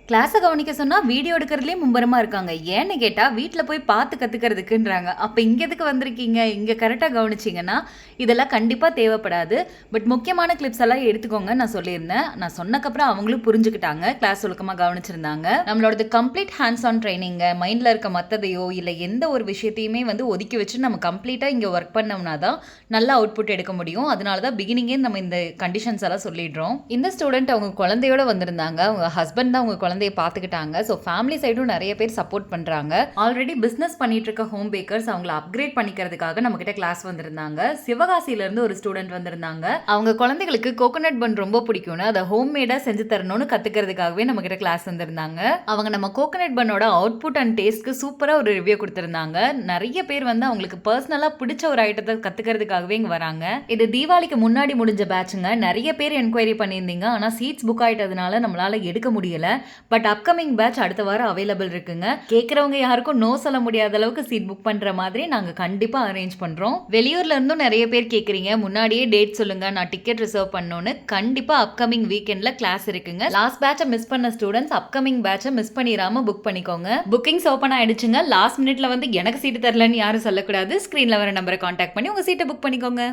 கிளாஸை கவனிக்க சொன்னால் வீடியோ எடுக்கிறதுலேயே மும்பரமாக இருக்காங்க. ஏன்னு கேட்டால் வீட்டில் போய் பார்த்து கற்றுக்கிறதுக்குன்றாங்க. அப்போ இங்கே எதுக்கு வந்திருக்கீங்க? இங்கே கரெக்டாக கவனிச்சிங்கன்னா இதெல்லாம் கண்டிப்பாக தேவைப்படாது. பட் முக்கியமான கிளிப்ஸ் எல்லாம் எடுத்துக்கோங்க நான் சொல்லியிருந்தேன். நான் சொன்னக்கப்புறம் அவங்களும் புரிஞ்சுக்கிட்டாங்க, கிளாஸ் ஒழுக்கமாக கவனிச்சிருந்தாங்க. நம்மளோட கம்ப்ளீட் ஹேண்ட்ஸ் ஆன் ட்ரைனிங்க, மைண்டில் இருக்க மற்றதையோ இல்லை எந்த ஒரு விஷயத்தையுமே ஒதுக்கி வச்சு நம்ம கம்ப்ளீட்டாக இங்கே ஒர்க் பண்ணோம்னா தான் நல்ல அவுட்புட் எடுக்க முடியும். அதனால தான் பிகினிங்கே நம்ம இந்த கண்டிஷன்ஸ் எல்லாம் சொல்லிடுறோம். இந்த ஸ்டூடெண்ட் அவங்க குழந்தையோட வந்திருந்தாங்க. அவங்க ஹஸ்பண்ட் தான் அவங்க குழந்தைய பார்த்துக்கிட்டாங்க. ஸோ ஃபேமிலி சைடும் நிறைய பேர் சப்போர்ட் பண்ணுறாங்க. ஆல்ரெடி பிஸ்னஸ் பண்ணிட்டு இருக்க ஹோம் பேக்கர்ஸ் அவங்கள அப்கிரேட் பண்ணிக்கிறதுக்காக நம்ம கிட்ட கிளாஸ் வந்திருந்தாங்க. சிவகாசியிலேருந்து ஒரு ஸ்டூடெண்ட் வந்திருந்தாங்க. அவங்க குழந்தைகளுக்கு கோகோனட் பன் ரொம்ப பிடிக்கும்னு அதை ஹோம்மேடாக செஞ்சு தரணும்னு கற்றுக்கிறதுக்காகவே நம்ம கிட்ட கிளாஸ் வந்திருந்தாங்க. அவங்க நம்ம கோகோனட் பன்னோட அவுட்புட் அண்ட் டேஸ்ட்க்கு சூப்பராக ஒரு ரிவ்யூ கொடுத்துருந்தாங்க. நிறைய பேர் அவங்களுக்கு பர்சனலாக பிடிச்ச ஒரு ஐட்டத்தை கற்றுக்கிறதுக்காகவே இங்கே வராங்க. இது தீபாவளிக்கு முன்னாடி முடிஞ்ச பேட்சுங்க. நிறைய பேர் என்கொயரி பண்ணியிருந்தீங்க. ஆனால் சீட்ஸ் புக் ஆகிட்டதுனால நம்மளால எடுக்க முடியல. பட் அப்கமிங் பேட்ச் அடுத்த வாரம் அவைலபிள் இருக்குங்க. கேட்குறவங்க யாருக்கும் நோ சொல்ல முடியாத அளவுக்கு சீட் புக் பண்ணுற மாதிரி நாங்கள் கண்டிப்பாக அரேஞ்ச் பண்ணுறோம். வெளியூர்ல இருந்தும் நிறைய பேர் கேட்குறீங்க, முன்னாடியே டேட் சொல்லுங்க, நான் டிக்கெட் ரிசர்வ் பண்ணணும்னு. கண்டிப்பாக அப்கமிங் வீக்கெண்டில் கிளாஸ் இருக்குங்க. லாஸ்ட் பேட்சை மிஸ் பண்ண ஸ்டூடெண்ட்ஸ் அப்கமிங் பேட்சை மிஸ் பண்ணிடாம புக் பண்ணிக்கோங்க. புக்கிங்ஸ் ஓப்பன் ஆயிடுச்சுங்க. லாஸ்ட் மினிட்ல எனக்கு சீட்டு தரலன்னு யாரும் சொல்லக்கூடாது. ஸ்க்ரீனில் வர நம்பரை கான்டாக்ட் பண்ணி உங்கள் சீட்டை புக் பண்ணிக்கோங்க.